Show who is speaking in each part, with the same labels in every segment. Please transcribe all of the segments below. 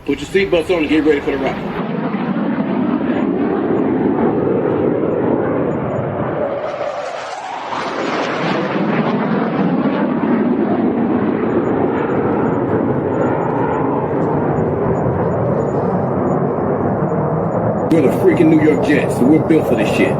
Speaker 1: Put your seatbelts on and get ready for the ride. We're the freaking New York Jets, so we're built for this shit.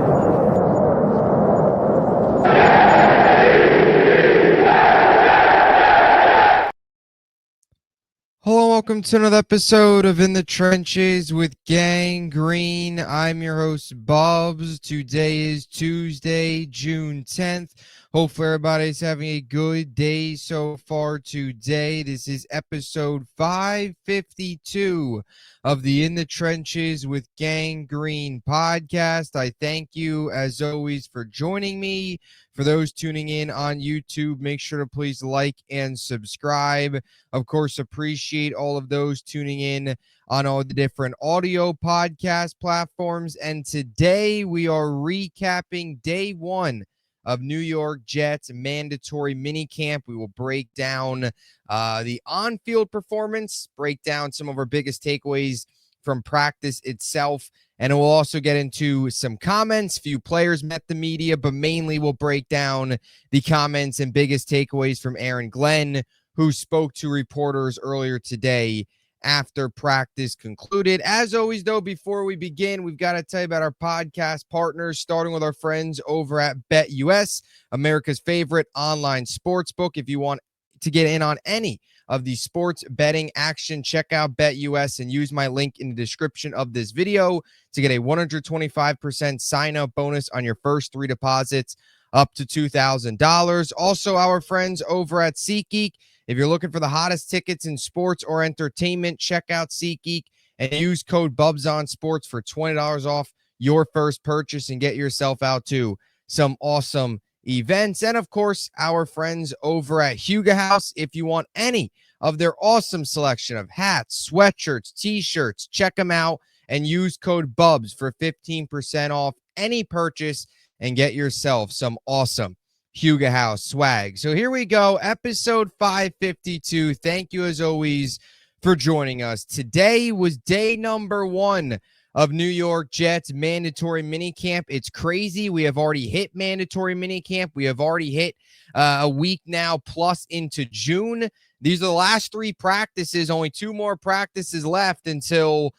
Speaker 2: Hello, welcome to another episode of In the Trenches with Gang Green. I'm your host, Bubbs. Today is Tuesday, June 10th. Hopefully everybody's having a good day so far today. This is episode 552 of the In the Trenches with Gang Green podcast. I thank you, as always, for joining me. For those tuning in on YouTube, make sure to please like and subscribe. Of course, appreciate all of those tuning in on all the different audio podcast platforms. And today we are recapping day one of New York Jets mandatory minicamp. We will break down the on-field performance, break down some of our biggest takeaways from practice itself, and we'll also get into some comments. Few players met the media, but mainly we'll break down the comments and biggest takeaways from Aaron Glenn, who spoke to reporters earlier today after practice concluded. As always, though, before we begin, we've got to tell you about our podcast partners, starting with our friends over at BetUS, America's favorite online sportsbook. If you want to get in on any of the sports betting action, check out BetUS and use my link in the description of this video to get a 125% sign-up bonus on your first 3 deposits up to $2,000. Also, our friends over at SeatGeek. If you're looking for the hottest tickets in sports or entertainment, check out SeatGeek and use code BUBSONSPORTS for $20 off your first purchase and get yourself out to some awesome events. And of course, our friends over at Huga House. If you want any of their awesome selection of hats, sweatshirts, t-shirts, check them out and use code BUBS for 15% off any purchase and get yourself some awesome Huga House swag. So here we go, episode 552. Thank you as always for joining us. Today was day number one of New York Jets mandatory minicamp. It's crazy. We have already hit mandatory minicamp. We have already hit a week now plus into June. These are the last 3 practices, only 2 more practices left until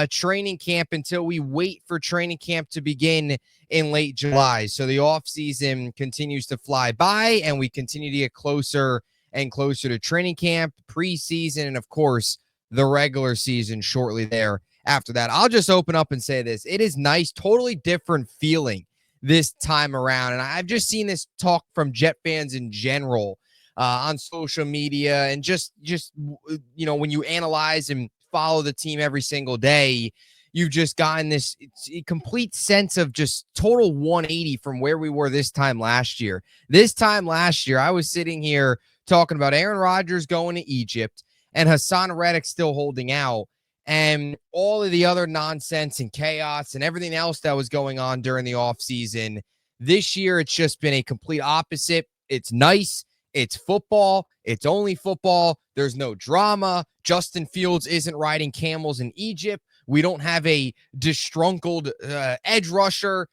Speaker 2: training camp, until we wait for training camp to begin in late July. So the offseason continues to fly by, and we continue to get closer and closer to training camp, preseason, and of course, the regular season shortly there after that. I'll just open up and say this. It is nice, totally different feeling this time around. And I've just seen this talk from Jet fans in general on social media, and just you know, when you analyze and follow the team every single day, you've just gotten this complete sense of just total 180 from where we were this time last year. This time last year, I was sitting here talking about Aaron Rodgers going to Egypt and Hassan Reddick still holding out, and all of the other nonsense and chaos and everything else that was going on during the offseason. This year, it's just been a complete opposite. It's nice. It's football. It's only football. There's no drama. Justin Fields isn't riding camels in Egypt. We don't have a disgruntled edge rusher.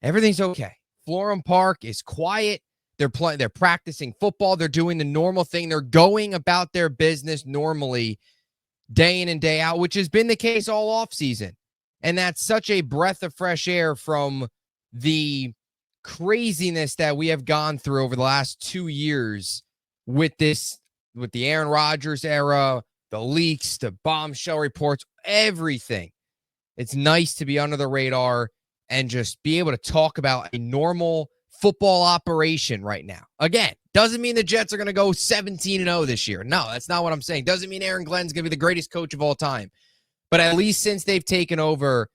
Speaker 2: Everything's okay. Florham Park is quiet. They're practicing football. They're doing the normal thing. They're going about their business normally, day in and day out, which has been the case all offseason. And that's such a breath of fresh air from the craziness that we have gone through over the last 2 years with the Aaron Rodgers era, the leaks, the bombshell reports, everything. It's nice to be under the radar and just be able to talk about a normal football operation right now. Again, doesn't mean the Jets are going to go 17-0 this year. No, that's not what I'm saying. Doesn't mean Aaron Glenn's going to be the greatest coach of all time. But at least since they've taken over,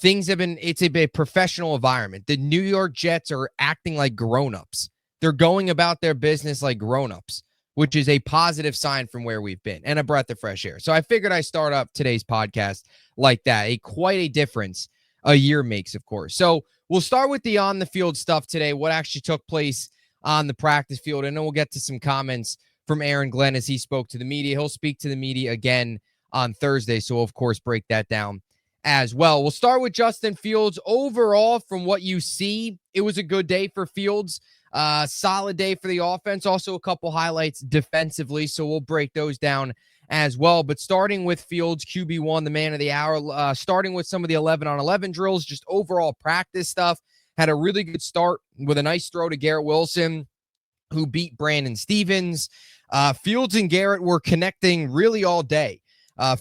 Speaker 2: it's a professional environment. The New York Jets are acting like grown-ups. They're going about their business like grown-ups, which is a positive sign from where we've been and a breath of fresh air. So I figured I'd start up today's podcast like that. Quite a difference a year makes, of course. So we'll start with the on-the-field stuff today, what actually took place on the practice field, and then we'll get to some comments from Aaron Glenn as he spoke to the media. He'll speak to the media again on Thursday. So we'll, of course, break that down as well. We'll start with Justin Fields. Overall, from what you see, it was a good day for Fields. Solid day for the offense. Also a couple highlights defensively. So we'll break those down as well. But starting with Fields, QB1, the man of the hour, starting with some of the 11-on-11 drills, just overall practice stuff. Had a really good start with a nice throw to Garrett Wilson, who beat Brandon Stevens. Fields and Garrett were connecting really all day.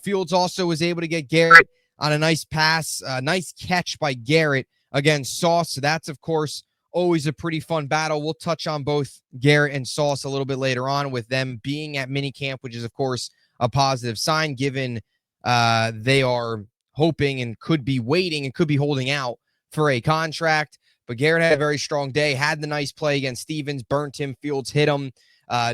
Speaker 2: Fields also was able to get Garrett on a nice pass, nice catch by Garrett against Sauce. So that's, of course, always a pretty fun battle. We'll touch on both Garrett and Sauce a little bit later on with them being at minicamp, which is, of course, a positive sign given they are hoping and could be waiting and could be holding out for a contract. But Garrett had a very strong day, had the nice play against Stevens, burnt him, Fields hit him.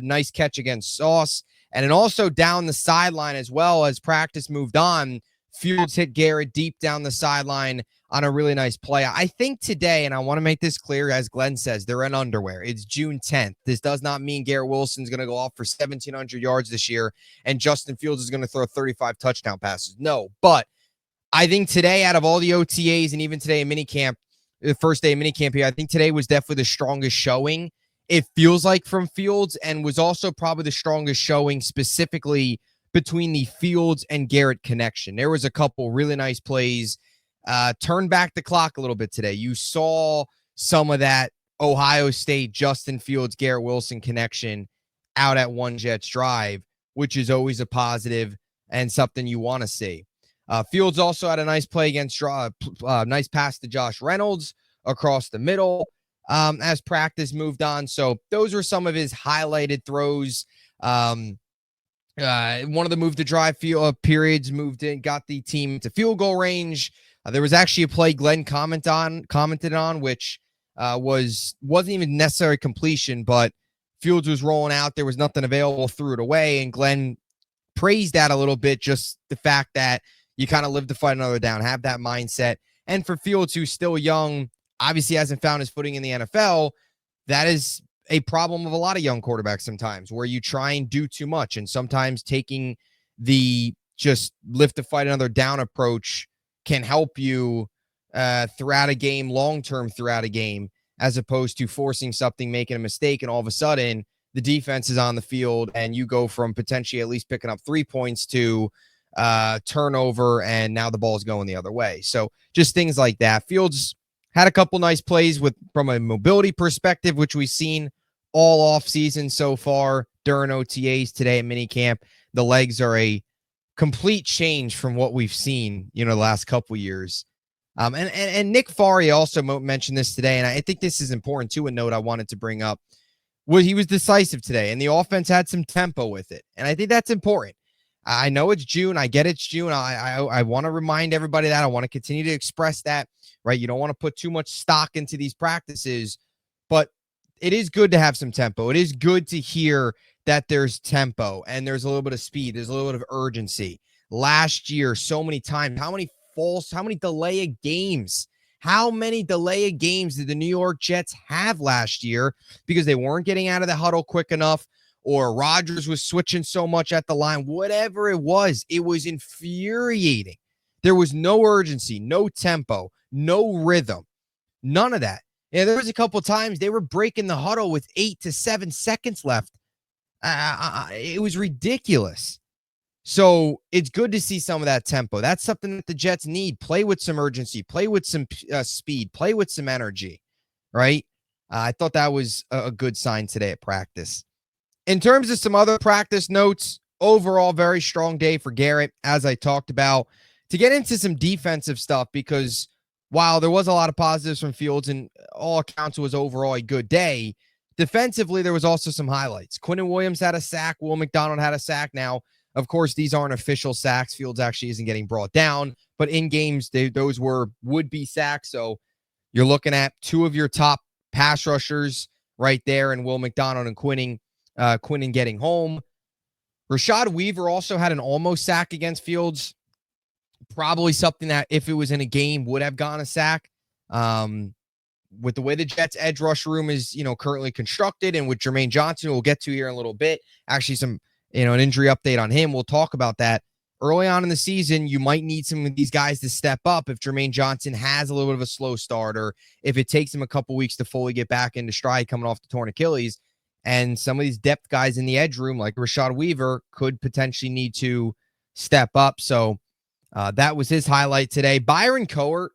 Speaker 2: Nice catch against Sauce. And then also down the sideline as well as practice moved on, Fields hit Garrett deep down the sideline on a really nice play. I think today, and I want to make this clear, as Glenn says, they're in underwear. It's June 10th. This does not mean Garrett Wilson's going to go off for 1,700 yards this year and Justin Fields is going to throw 35 touchdown passes. No, but I think today, out of all the OTAs and even today in minicamp, the first day of minicamp here, I think today was definitely the strongest showing, it feels like, from Fields, and was also probably the strongest showing specifically between the Fields and Garrett connection. There was a couple really nice plays. Turn back the clock a little bit today. You saw some of that Ohio State, Justin Fields, Garrett Wilson connection out at One Jets Drive, which is always a positive and something you want to see. Fields also had a nice play against, nice pass to Josh Reynolds across the middle as practice moved on. So those were some of his highlighted throws. One of the move to drive field periods moved in, got the team to field goal range. There was actually a play Glenn commented on, which wasn't even necessary completion, but Fields was rolling out. There was nothing available, threw it away, and Glenn praised that a little bit, just the fact that you kind of live to fight another down, have that mindset. And for Fields, who's still young, obviously hasn't found his footing in the NFL, that is a problem of a lot of young quarterbacks sometimes, where you try and do too much. And sometimes taking the just live to fight another down approach can help you throughout a game, long-term throughout a game, as opposed to forcing something, making a mistake, and all of a sudden the defense is on the field and you go from potentially at least picking up 3 points to turnover, and now the ball is going the other way. So just things like that. Fields had a couple nice plays from a mobility perspective, which we've seen all off season so far during OTAs today at minicamp. The legs are a complete change from what we've seen, the last couple years. And Nick Faria also mentioned this today, and I think this is important too. A note I wanted to bring up was he was decisive today, and the offense had some tempo with it, and I think that's important. I know it's June. I get it's June. I want to remind everybody that. I want to continue to express that, right? You don't want to put too much stock into these practices, but it is good to have some tempo. It is good to hear that there's tempo and there's a little bit of speed. There's a little bit of urgency. Last year, so many times, how many delay of games? How many delay of games did the New York Jets have last year because they weren't getting out of the huddle quick enough, or Rodgers was switching so much at the line? Whatever it was infuriating. There was no urgency, no tempo, no rhythm, none of that. Yeah, there was a couple times they were breaking the huddle with 8 to 7 seconds left. It was ridiculous. So it's good to see some of that tempo. That's something that the Jets need. Play with some urgency, play with some speed, play with some energy, right? I thought that was a good sign today at practice. In terms of some other practice notes, overall, very strong day for Garrett, as I talked about. To get into some defensive stuff, because while there was a lot of positives from Fields and all accounts it was overall a good day, defensively, there was also some highlights. Quinnen Williams had a sack. Will McDonald had a sack. Now, of course, these aren't official sacks. Fields actually isn't getting brought down, but in games, those would-be sacks. So you're looking at two of your top pass rushers right there, and Will McDonald and Quinnen getting home. Rashad Weaver also had an almost sack against Fields. Probably something that, if it was in a game, would have gotten a sack. With the way the Jets' edge rush room is, currently constructed, and with Jermaine Johnson, we'll get to here in a little bit. Actually, some, an injury update on him. We'll talk about that. early on in the season, you might need some of these guys to step up if Jermaine Johnson has a little bit of a slow start, or if it takes him a couple weeks to fully get back into stride coming off the torn Achilles. And some of these depth guys in the edge room, like Rashad Weaver, could potentially need to step up. So that was his highlight today. Byron Cowart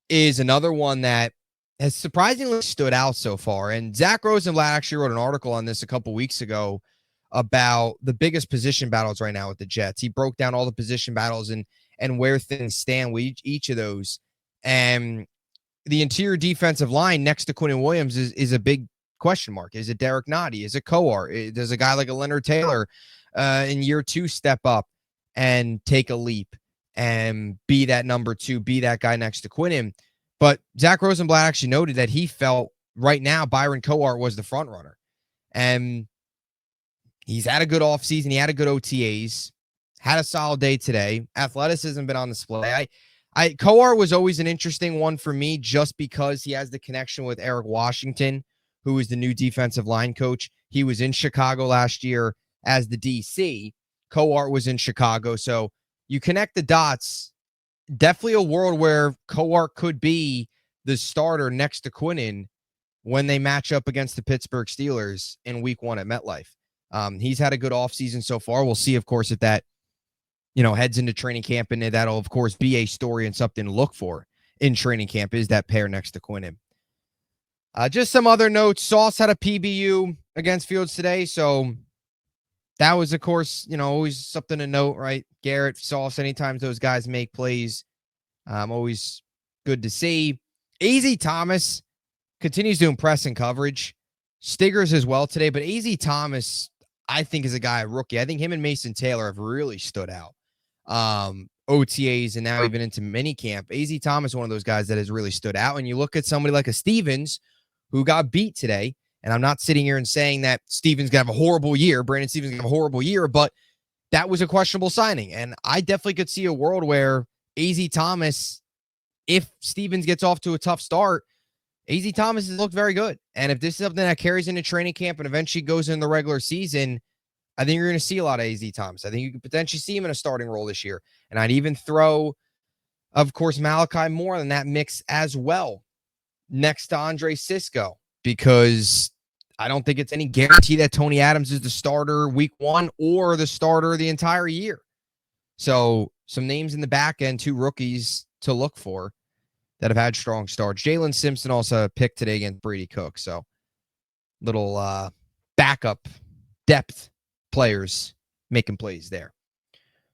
Speaker 2: is another one that has surprisingly stood out so far. And Zach Rosenblatt actually wrote an article on this a couple weeks ago about the biggest position battles right now with the Jets. He broke down all the position battles and where things stand with each of those. And the interior defensive line next to Quinnen Williams is a big question mark. Is it Derek Nottie? Is it Cowart? Does a guy like a Leonard Taylor in year 2 step up and take a leap and be that number 2, be that guy next to Quinnen? But Zach Rosenblatt actually noted that he felt right now Byron Cowart was the front runner. And he's had a good offseason. He had a good OTAs, had a solid day today. Athleticism been on display. Cowart was always an interesting one for me just because he has the connection with Eric Washington, who is the new defensive line coach. He was in Chicago last year as the DC. Cowart was in Chicago. So you connect the dots. Definitely a world where Cowart could be the starter next to Quinnen when they match up against the Pittsburgh Steelers in week 1 at MetLife. He's had a good offseason so far. We'll see, of course, if that, heads into training camp, and that'll, of course, be a story and something to look for in training camp is that pair next to Quinnen. Just some other notes. Sauce had a PBU against Fields today, so that was, of course, always something to note, right? Garrett, Sauce, anytime those guys make plays, always good to see. AZ Thomas continues to impress in coverage. Stiggers as well today, but AZ Thomas, I think, is a guy, a rookie. I think him and Mason Taylor have really stood out. OTAs and now even into minicamp. AZ Thomas, one of those guys that has really stood out. And you look at somebody like a Stevens who got beat today, and I'm not sitting here and saying that Stevens going to have a horrible year. Brandon Stevens going to have a horrible year, but that was a questionable signing. And I definitely could see a world where AZ Thomas, if Stevens gets off to a tough start, AZ Thomas has looked very good. And if this is something that carries into training camp and eventually goes in the regular season, I think you're going to see a lot of AZ Thomas. I think you could potentially see him in a starting role this year. And I'd even throw, of course, Malachi Moore in that mix as well, next to Andre Sisco, because I don't think it's any guarantee that Tony Adams is the starter week 1 or the starter the entire year. So some names in the back end, 2 rookies to look for that have had strong starts. Jalen Simpson also picked today against Brady Cook. So little backup depth players making plays there.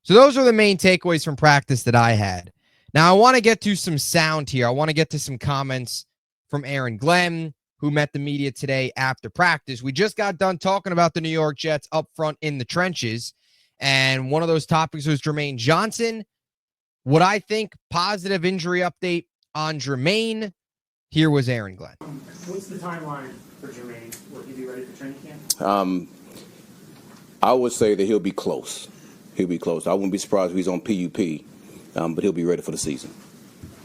Speaker 2: So those are the main takeaways from practice that I had. Now I want to get to some sound here. I want to get to some comments from Aaron Glenn, who met the media today after practice. We just got done talking about the New York Jets up front in the trenches. And one of those topics was Jermaine Johnson. What I think, positive injury update on Germaine. Here was Aaron Glenn.
Speaker 3: What's the timeline for Germaine? Will he be ready for training camp?
Speaker 4: I would say that he'll be close. He'll be close. I wouldn't be surprised if he's on PUP, but he'll be ready for the season.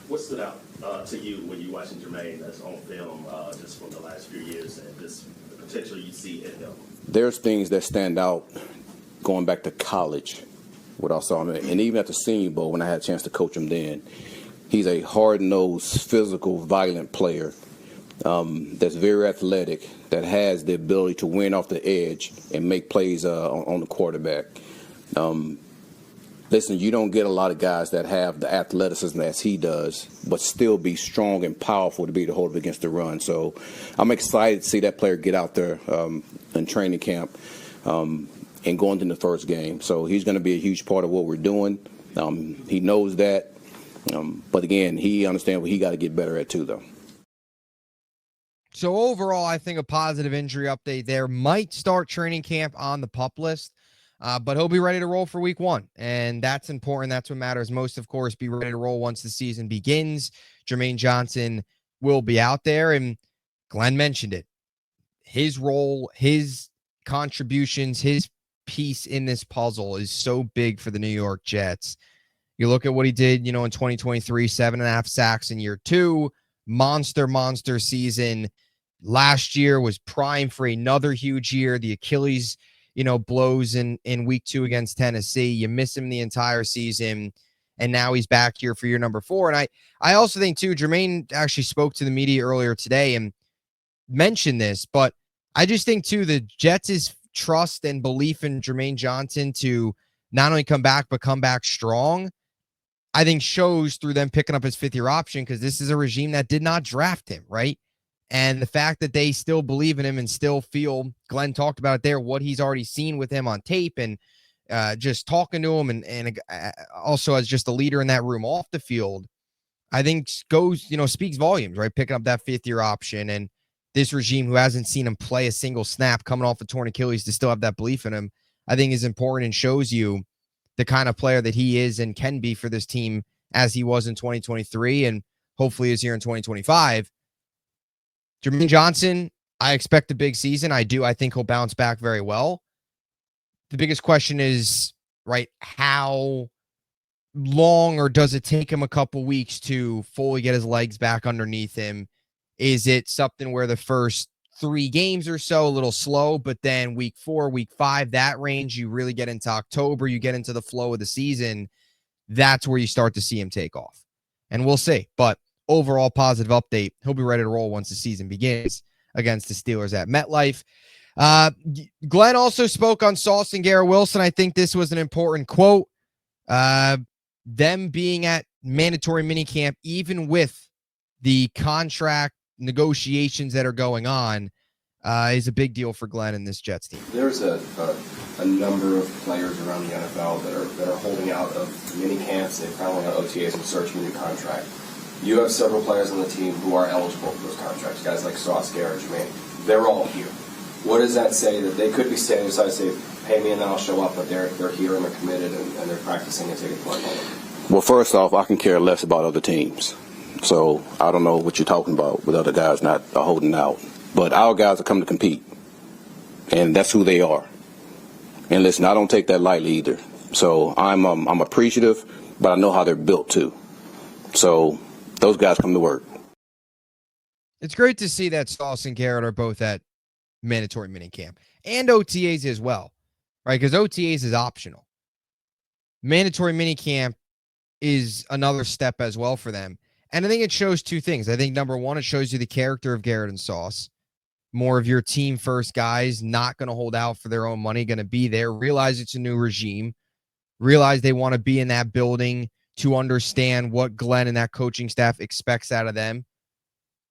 Speaker 5: What stood out to you when you watching Jermaine that's on film just from the last few years and just the potential you see in him?
Speaker 4: There's things that stand out going back to college, what I saw him, and even at the Senior Bowl when I had a chance to coach him then. He's a hard-nosed, physical, violent player that's very athletic, that has the ability to win off the edge and make plays on the quarterback. Listen, you don't get a lot of guys that have the athleticism as he does, but still be strong and powerful to be able to hold up against the run. So I'm excited to see that player get out there in training camp and going into the first game. So he's going to be a huge part of what we're doing. He knows that. But again, he understands what he got to get better at too, though.
Speaker 2: So overall, I think a positive injury update there. Might start training camp on the PUP list, but he'll be ready to roll for week 1. And that's important. That's what matters most, of course. Be ready to roll once the season begins. Jermaine Johnson will be out there. And Glenn mentioned it. His role, his contributions, his piece in this puzzle is so big for the New York Jets. You look at what he did, in 2023, 7.5 sacks in year 2, monster season. Last year was prime for another huge year. The Achilles, blows in week 2 against Tennessee. You miss him the entire season, and now he's back here for year number 4. And I also think, too, Jermaine actually spoke to the media earlier today and mentioned this, but I just think, too, the Jets' trust and belief in Jermaine Johnson to not only come back, but come back strong, I think shows through them picking up his 5th-year option, because this is a regime that did not draft him, right? And the fact that they still believe in him and still feel, Glenn talked about it there, what he's already seen with him on tape and just talking to him and also as just a leader in that room off the field, I think speaks volumes, right? Picking up that 5th-year option, and this regime who hasn't seen him play a single snap coming off a torn Achilles to still have that belief in him, I think is important and shows you the kind of player that he is and can be for this team as he was in 2023 and hopefully is here in 2025. Jermaine Johnson, I expect a big season. I do. I think he'll bounce back very well. The biggest question is, right, how long or does it take him a couple weeks to fully get his legs back underneath him? Is it something where the first 3 games or so a little slow, but then week 4, week 5, that range, you really get into October, you get into the flow of the season, that's where you start to see him take off. And we'll see. But overall positive update. He'll be ready to roll once the season begins against the Steelers at MetLife. Glenn also spoke on Sauce and Garrett Wilson. I think this was an important quote. Them being at mandatory minicamp, even with the contract negotiations that are going on, is a big deal for Glenn and this Jets team.
Speaker 6: There's a number of players around the NFL that are holding out of mini camps. They finally got OTAs and searching a new contract. You have several players on the team who are eligible for those contracts, guys like Sauce, Garrett, Jermaine. They're all here. What does that say? That they could be standing aside and say, pay me and then I'll show up, but they're here and they're committed and they're practicing and taking part in it.
Speaker 4: Well, first off, I can care less about other teams. So I don't know what you're talking about with other guys not holding out. But our guys are coming to compete, and that's who they are. And listen, I don't take that lightly either. So I'm appreciative, but I know how they're built too. So those guys come to work.
Speaker 2: It's great to see that Sauce and Garrett are both at mandatory minicamp and OTAs as well, right? Because OTAs is optional. Mandatory minicamp is another step as well for them. And I think it shows 2 things. I think, number 1, it shows you the character of Garrett and Sauce. More of your team first guys, not going to hold out for their own money, going to be there, realize it's a new regime, realize they want to be in that building to understand what Glenn and that coaching staff expects out of them,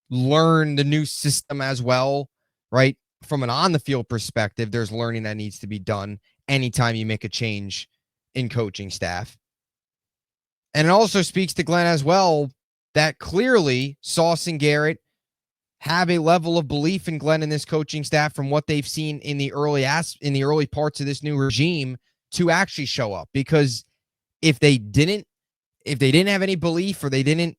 Speaker 2: learn the new system as well, right? From an on-the-field perspective, there's learning that needs to be done anytime you make a change in coaching staff. And it also speaks to Glenn as well that clearly Sauce and Garrett have a level of belief in Glenn and this coaching staff from what they've seen in the early parts of this new regime to actually show up. Because if they didn't have any belief, or they didn't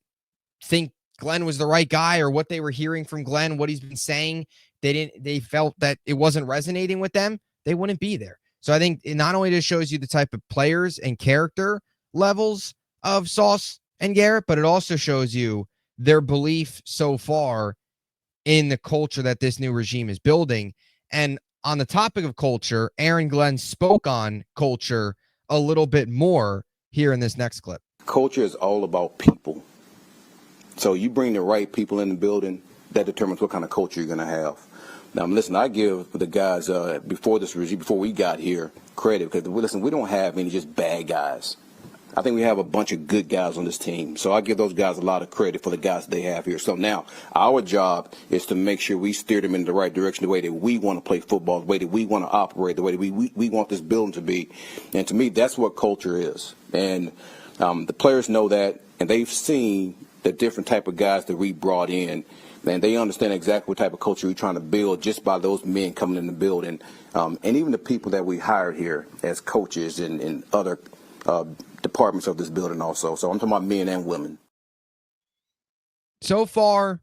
Speaker 2: think Glenn was the right guy, or what they were hearing from Glenn, what he's been saying, they felt that it wasn't resonating with them, they wouldn't be there. So I think it not only just shows you the type of players and character levels of Sauce and Garrett, but it also shows you their belief so far in the culture that this new regime is building. And on the topic of culture, Aaron Glenn spoke on culture a little bit more here in this next clip.
Speaker 4: Culture is all about people. So you bring the right people in the building, that determines what kind of culture you're going to have. Now, listen, I give the guys before this regime, before we got here, credit, because listen, we don't have any just bad guys. I think we have a bunch of good guys on this team. So I give those guys a lot of credit for the guys they have here. So now our job is to make sure we steer them in the right direction, the way that we want to play football, the way that we want to operate, the way that we want this building to be. And to me, that's what culture is. And the players know that, and they've seen the different type of guys that we brought in. And they understand exactly what type of culture we're trying to build just by those men coming in the building. And even the people that we hired here as coaches and other departments of this building also. So I'm talking about men and women.
Speaker 2: So far,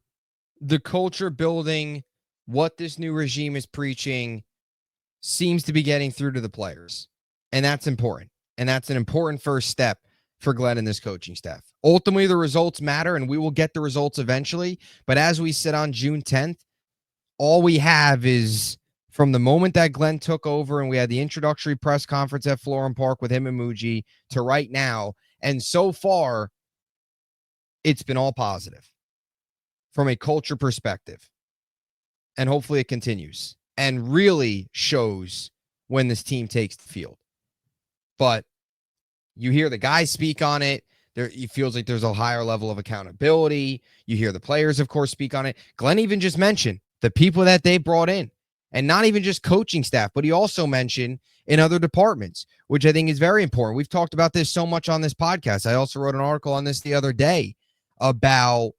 Speaker 2: the culture building, what this new regime is preaching, seems to be getting through to the players. And that's important. And that's an important first step for Glenn and this coaching staff. Ultimately, the results matter, and we will get the results eventually. But as we sit on June 10th, all we have is from the moment that Glenn took over and we had the introductory press conference at Florham Park with him and Muji to right now. And so far, it's been all positive from a culture perspective. And hopefully it continues and really shows when this team takes the field. But you hear the guys speak on it. It feels like there's a higher level of accountability. You hear the players, of course, speak on it. Glenn even just mentioned the people that they brought in, and not even just coaching staff, but he also mentioned in other departments, which I think is very important. We've talked about this so much on this podcast. I also wrote an article on this the other day about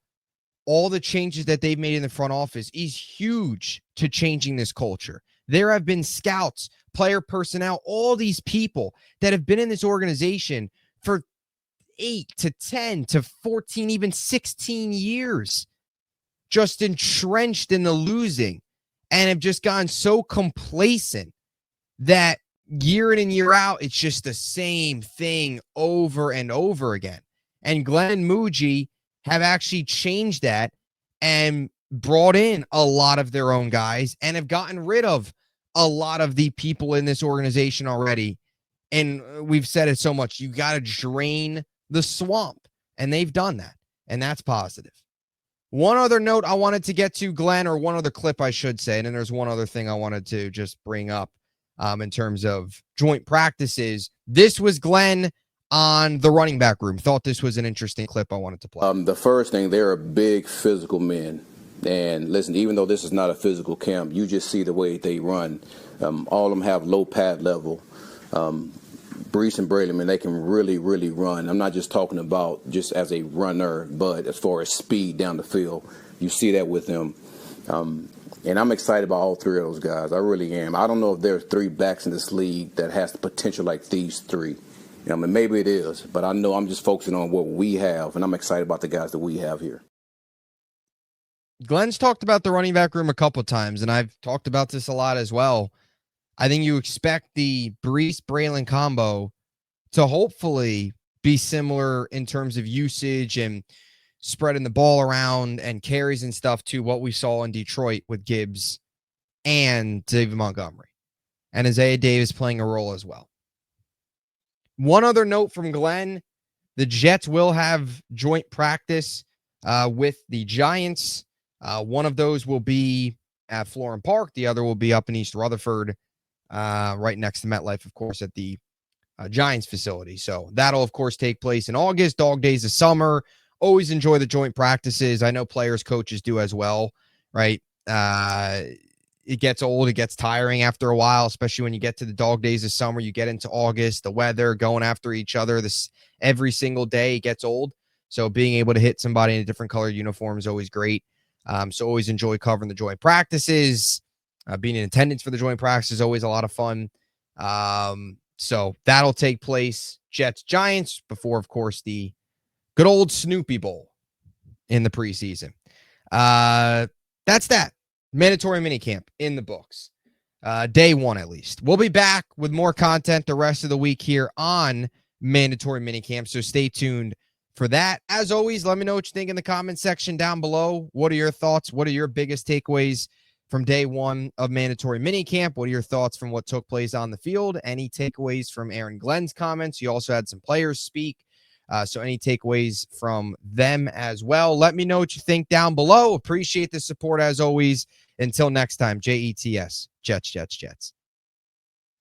Speaker 2: all the changes that they've made in the front office is huge to changing this culture. There have been scouts, player personnel, all these people that have been in this organization for 8 to 10 to 14, even 16 years, just entrenched in the losing, and have just gotten so complacent that year in and year out, it's just the same thing over and over again. And Glenn and Muji have actually changed that and brought in a lot of their own guys and have gotten rid of a lot of the people in this organization already. And we've said it so much, you got to drain the swamp, and they've done that, and that's positive. One other note I wanted to get to, Glenn, or one other clip I should say, and then there's one other thing I wanted to just bring up in terms of joint practices. This was Glenn on the running back room. Thought this was an interesting clip I wanted to play.
Speaker 4: The first thing, they're big physical men. And listen, even though this is not a physical camp, you just see the way they run. All of them have low pad level. Brees and Braley, man, they can really, really run. I'm not just talking about just as a runner, but as far as speed down the field, you see that with them. And I'm excited about all three of those guys. I really am. I don't know if there are 3 backs in this league that has the potential like these 3. I mean, maybe it is, but I know I'm just focusing on what we have, and I'm excited about the guys that we have here.
Speaker 2: Glenn's talked about the running back room a couple of times, and I've talked about this a lot as well. I think you expect the Brees-Braylon combo to hopefully be similar in terms of usage and spreading the ball around and carries and stuff to what we saw in Detroit with Gibbs and David Montgomery. And Isaiah Davis playing a role as well. One other note from Glenn, the Jets will have joint practice with the Giants. One of those will be at Florham Park. The other will be up in East Rutherford, right next to MetLife, of course, at the Giants facility. So that'll, of course, take place in August, dog days of summer. Always enjoy the joint practices. I know players, coaches do as well, right? It gets old. It gets tiring after a while, especially when you get to the dog days of summer. You get into August, the weather, going after each other this every single day, it gets old. So being able to hit somebody in a different colored uniform is always great. So always enjoy covering the joint practices. Being in attendance for the joint practice is always a lot of fun. So that'll take place, Jets, Giants, before, of course, the good old Snoopy Bowl in the preseason. That's that. Mandatory minicamp in the books. Day 1, at least. We'll be back with more content the rest of the week here on Mandatory Minicamp, so stay tuned for that. As always, let me know what you think in the comment section down below. What are your thoughts? What are your biggest takeaways from day 1 of Mandatory Minicamp? What are your thoughts from what took place on the field? Any takeaways from Aaron Glenn's comments? You also had some players speak. So any takeaways from them as well? Let me know what you think down below. Appreciate the support as always. Until next time, JETS, Jets, Jets, Jets.